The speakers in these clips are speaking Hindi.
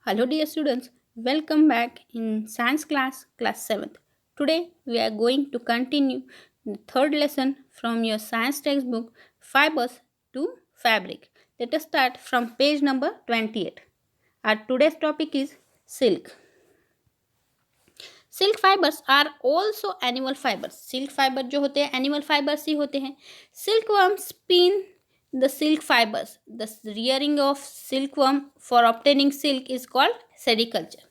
Hello, dear students. Welcome back in science class, class 7th. Today, we are going to continue the third lesson from your science textbook, Fibers to Fabric. Let us start from page number 28. Our today's topic is silk. Silk fibres are also animal fibres. Silk fibre जो होते हैं एनिमल फाइबर्स ही होते हैं. Silkworm spin the silk fibres. The rearing of silkworm for obtaining silk is called sericulture.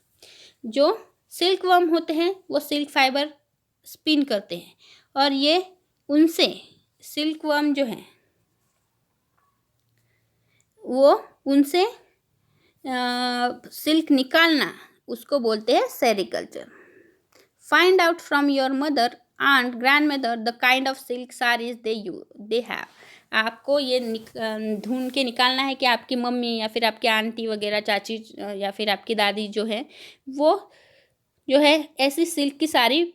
जो सिल्क वर्म होते हैं वो सिल्क फाइबर स्पिन करते हैं और ये उनसे सिल्क वर्म जो है वो उनसे सिल्क निकालना उसको बोलते हैं sericulture. Find out from your mother, aunt, grandmother the kind of silk sarees they have. आपको ये ढूंढ के निकालना है कि आपकी मम्मी या फिर आपकी आंटी वगैरह चाची या फिर आपकी दादी जो है वो जो है ऐसी सिल्क की साड़ी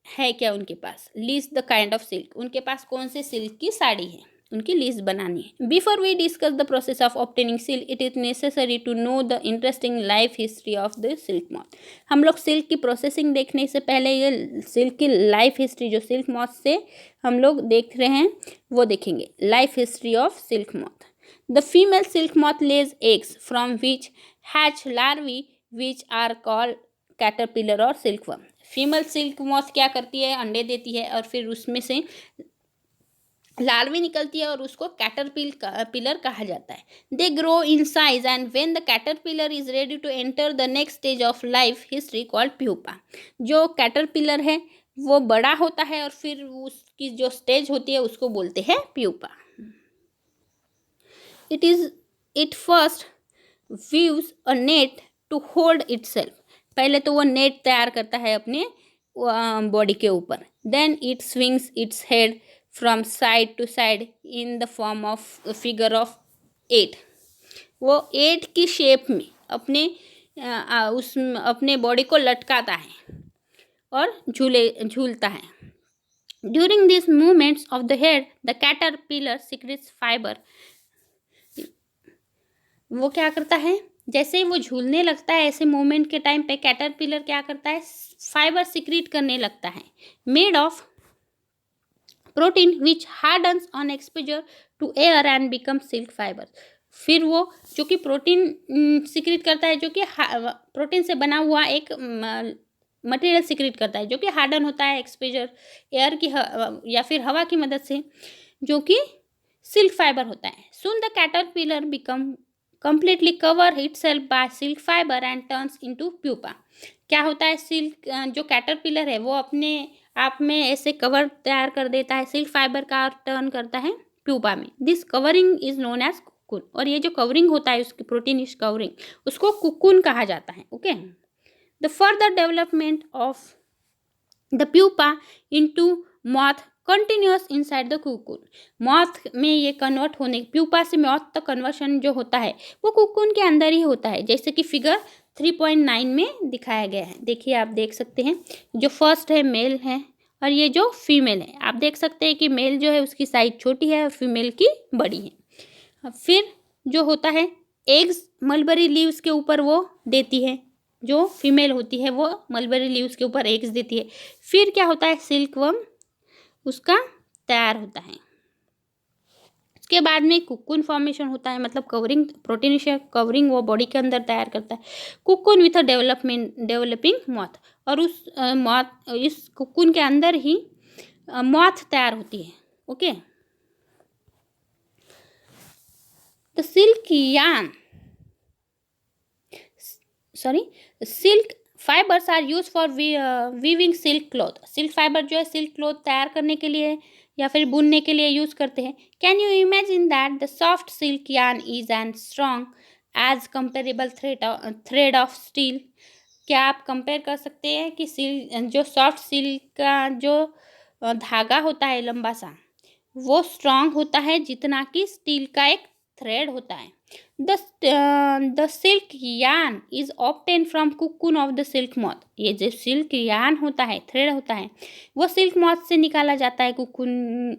है क्या उनके पास. List the kind of silk. उनके पास कौन से सिल्क की साड़ी है उनकी लिस्ट बनानी है. Before we discuss the process of obtaining silk it is necessary to know the interesting life history of the silk moth. हम लोग सिल्क की प्रोसेसिंग देखने से पहले ये सिल्क की लाइफ हिस्ट्री जो सिल्क मॉथ से हम लोग देख रहे हैं वो देखेंगे. Life history of silk moth. The female silk moth lays eggs from which hatch larvae which are called caterpillar और silk worm. Female silk moth क्या करती है, अंडे देती है और फिर उसमें से लार्वी निकलती है और उसको कैटरपिलर कहा जाता है. They grow in size and when the caterpillar is ready to enter the next stage of life history called pupa. जो कैटरपिलर है वो बड़ा होता है और फिर उसकी जो स्टेज होती है उसको बोलते हैं pupa. It first weaves a net to hold itself. पहले तो वो नेट तैयार करता है अपने बॉडी के ऊपर. Then it swings its head from side to side in the form of figure of 8. वो 8 की शेप में अपने बॉडी को लटकाता है और झूलता है. During this movements of the head the caterpillar secrets fibre. वो क्या करता है, जैसे ही वो झूलने लगता है ऐसे मूवमेंट के टाइम पे कैटरपिलर क्या करता है, फाइबर सीक्रेट करने लगता है made of protein which hardens on exposure to air and become silk fibre. फिर वो जो कि प्रोटीन सीक्रेट करता है, जो कि प्रोटीन से बना हुआ एक मटेरियल सीक्रेट करता है जो कि हार्डन होता है एक्सपोजर एयर की या फिर हवा की मदद से, जो कि सिल्क फाइबर होता है. Soon the caterpillar become completely cover itself by silk fiber and turns into pupa. क्या होता है, सिल्क जो कैटरपिलर है वो अपने आप में ऐसे कवर तैयार कर देता है सिल्क फाइबर का और टर्न करता है प्यूपा में. This covering is known as cocoon. और ये जो कवरिंग होता है उसकी प्रोटीन इज कवरिंग उसको कुकुन कहा जाता है. Okay. The further development of the pupa into moth continues inside the cocoon. Moth में ये कन्वर्ट होने, प्यूपा से मॉथ तक कन्वर्शन जो होता है वो कुकुन के अंदर ही होता है, जैसे कि फिगर 3.9 में दिखाया गया है. देखिए आप देख सकते हैं जो फर्स्ट है मेल है और ये जो फीमेल है. आप देख सकते हैं कि मेल जो है उसकी साइज छोटी है और फीमेल की बड़ी है. फिर जो होता है एग्स मलबरी लीव्स के ऊपर वो देती है. जो फीमेल होती है वो मलबरी लीव्स के ऊपर एग्स देती है. फिर क्या होता है, सिल्क वर्म उसका तैयार होता है. उसके बाद में कुकुन फॉर्मेशन होता है, मतलब कवरिंग, प्रोटीन कवरिंग वो बॉडी के अंदर तैयार करता है. Cocoon with a developing moth. और इस कुकुन के अंदर ही मॉथ तैयार होती है. Okay. The silk fibres are use for weaving silk cloth. Silk fibre जो है सिल्क क्लॉथ तैयार करने के लिए या फिर बुनने के लिए यूज करते हैं. Can you imagine that the soft silk yarn is and strong as comparable thread of steel. क्या आप कंपेयर कर सकते हैं कि जो सॉफ्ट सिल्क का जो धागा होता है लंबा सा वो स्ट्रॉन्ग होता है जितना कि स्टील का एक थ्रेड होता है. The silk yarn is obtain from cocoon of the silk moth. ये जो सिल्क यार्न होता है, थ्रेड होता है, वो सिल्क मॉथ से निकाला जाता है कुकुन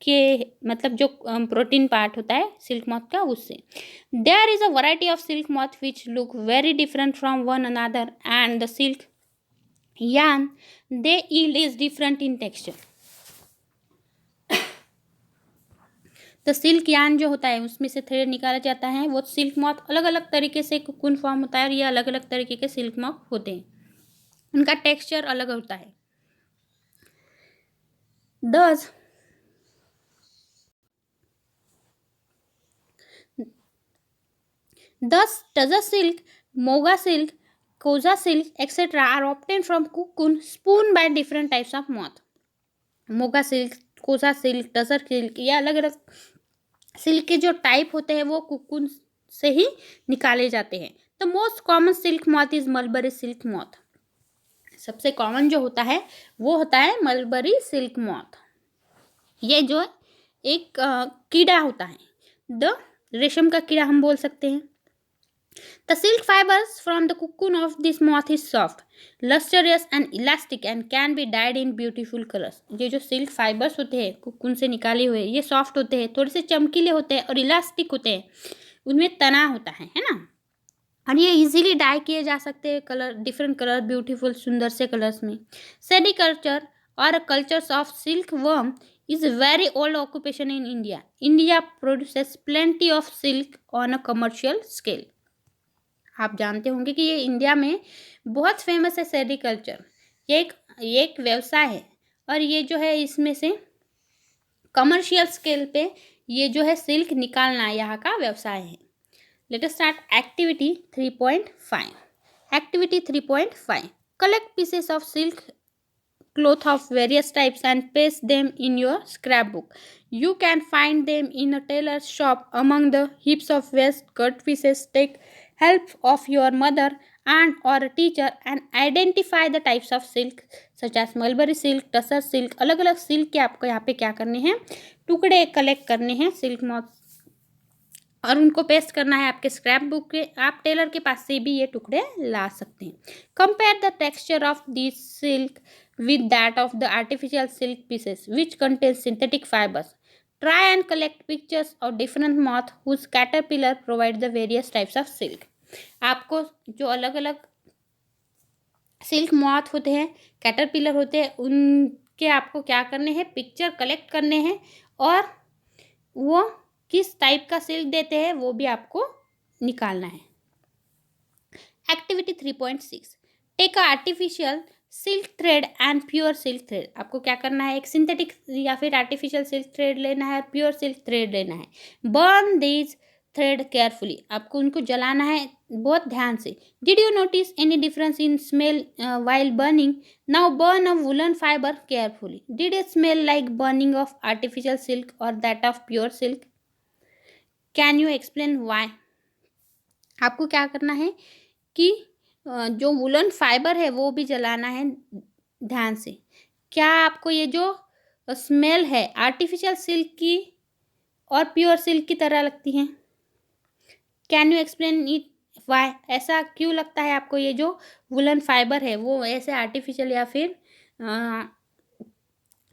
के मतलब जो प्रोटीन पार्ट होता है सिल्क मॉथ का उससे. There is a variety of silk moth which look very different from one another and the silk yarn they yield is different in texture. तो सिल्क यार्न जो होता है उसमें से थ्रेड निकाला जाता है, वो सिल्क मॉथ अलग अलग तरीके से कोकून फॉर्म होता है और ये अलग अलग तरीके के सिल्क मॉथ होते हैं, उनका टेक्सचर अलग होता है. Thus Tazza silk, Moga silk, Koza silk, etc. are obtained from cocoon spun by different types of moth. Moga silk, कोसा सिल्क, टसर सिल्क, ये अलग अलग सिल्क के जो टाइप होते हैं वो कुकुन से ही निकाले जाते हैं. The most common silk moth is mulberry silk moth. सबसे कॉमन जो होता है वो होता है मलबरी सिल्क मॉथ. ये जो एक कीड़ा होता है, द रेशम का कीड़ा हम बोल सकते हैं. The silk fibers from the cocoon of this moth is soft, lustrous and elastic and can be dyed in beautiful colors. ये जो सिल्क फाइबर्स होते हैं कुकुन से निकाले हुए, ये सॉफ्ट होते हैं, थोड़े से चमकीले होते हैं और इलास्टिक होते हैं, उनमें तना होता है ना, और ये इजीली डाई किए जा सकते हैं कलर, डिफरेंट कलर, ब्यूटीफुल सुंदर से कलर्स में. सेरीकल्चर और cultures of silk worm is a very old occupation in India. India produces plenty of silk on a commercial scale. आप जानते होंगे कि ये इंडिया में बहुत फेमस है सेरीकल्चर. ये एक व्यवसाय है और ये जो है इसमें से कमर्शियल स्केल पे ये जो है सिल्क निकालना यहाँ का व्यवसाय है. Let us start activity 3.5. Activity 3.5. Collect pieces of silk cloth of various types and paste them in your scrapbook. You can find them in a tailor's shop among the heaps of waste cut pieces. Take help of your mother, aunt or a teacher and identify the types of silk such as mulberry silk, tussar silk. अलग अलग सिल्क के आपको यहाँ पे क्या करने हैं, टुकड़े कलेक्ट करने हैं सिल्क मॉथ और उनको पेस्ट करना है आपके स्क्रैप बुक के. आप टेलर के पास से भी ये टुकड़े ला सकते हैं. Compare the texture of this silk with that of the artificial silk pieces which contain synthetic fibers. Try and collect pictures of different moth whose caterpillar provide the various types of silk. आपको जो अलग अलग सिल्क मॉथ होते हैं, कैटरपिलर होते हैं, उनके आपको क्या करने हैं, पिक्चर कलेक्ट करने हैं और वो किस टाइप का सिल्क देते हैं वो भी आपको निकालना है. Activity 3.6. Take a artificial silk thread and pure silk thread. आपको क्या करना है, एक सिंथेटिक या फिर आर्टिफिशियल सिल्क थ्रेड लेना है और प्योर सिल्क थ्रेड लेना है. Burn these thread carefully. आपको उनको जलाना है बहुत ध्यान से. Did you notice any difference in smell while burning? Now burn a woollen fibre carefully. Did it smell like burning of artificial silk और that of pure silk? Can you explain why? आपको क्या करना है कि जो वुलन फाइबर है वो भी जलाना है ध्यान से. क्या आपको ये जो स्मेल है आर्टिफिशियल सिल्क की और प्योर सिल्क की तरह लगती हैं? Can you explain it why? ऐसा क्यों लगता है आपको, ये जो वुलन फाइबर है वो ऐसे आर्टिफिशियल या फिर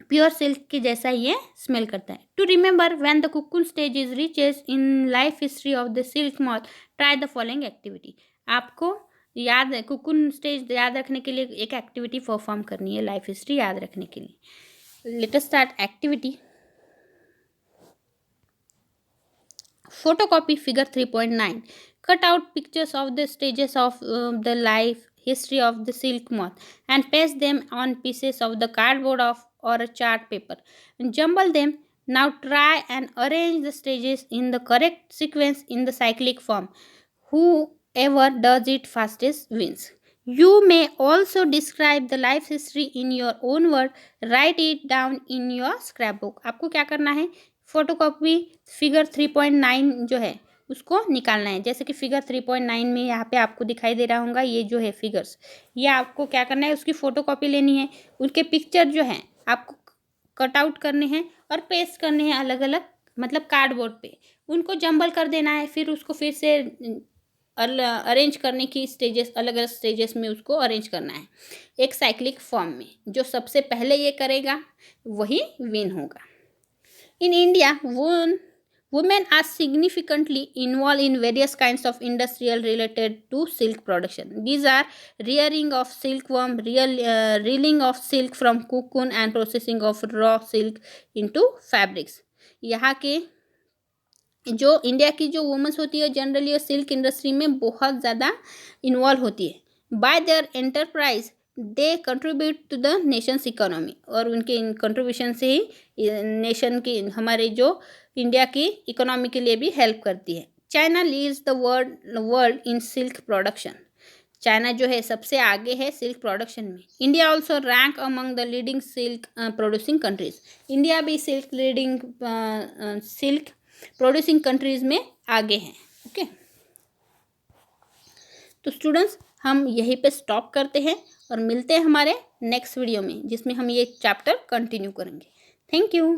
प्योर सिल्क की जैसा ये स्मेल करता है. To remember when the cocoon stage is reaches in life history of the silk moth, try the following activity. आपको याद कुकुन स्टेज याद रखने के लिए एक एक्टिविटी परफॉर्म करनी है, लाइफ हिस्ट्री याद रखने के लिए. Let us start activity. Photocopy figure 3.9. Cut out pictures of the stages of the life history of the silk moth and paste them on pieces of the cardboard or a chart paper and jumble them. Now try and arrange the stages in the correct sequence in the cyclic form. Whoever does it fastest wins. You may also describe the life history in your own word. Write it down in your scrapbook. आपको क्या करना है, फोटोकॉपी फिगर 3.9 जो है उसको निकालना है. जैसे कि फिगर 3.9 में यहाँ पे आपको दिखाई दे रहा होगा, ये जो है फिगर्स, ये आपको क्या करना है, उसकी फ़ोटोकॉपी लेनी है. उनके पिक्चर जो हैं आपको कट आउट करने हैं और पेस्ट करने हैं अलग अलग, मतलब कार्डबोर्ड पे. उनको जंबल कर देना है, फिर उसको फिर से अरेंज करने की स्टेजेस, अलग अलग स्टेजेस में उसको अरेंज करना है एक साइक्लिक फॉर्म में. जो सबसे पहले ये करेगा वही विन होगा. In India, women are significantly involved in various kinds of industrial related to silk production. These are rearing of silkworm, reeling of silk from cocoon, and processing of raw silk into fabrics. यहाँ के जो इंडिया की जो वुमेंस होती है जनरली सिल्क इंडस्ट्री में बहुत ज़्यादा इन्वॉल्व होती है. By their enterprise they contribute to the nation's economy, और उनके कंट्रीब्यूशन से ही नेशन की, हमारे जो इंडिया की इकोनॉमी के लिए भी हेल्प करती है. China leads the world in silk production. China जो है सबसे आगे है सिल्क प्रोडक्शन में. India also rank among the leading silk producing countries. India भी सिल्क प्रोड्यूसिंग कंट्रीज में आगे हैं. ओके, तो स्टूडेंट्स हम यहीं पे स्टॉप करते हैं और मिलते हैं हमारे नेक्स्ट वीडियो में, जिसमें हम ये चैप्टर कंटिन्यू करेंगे. Thank you.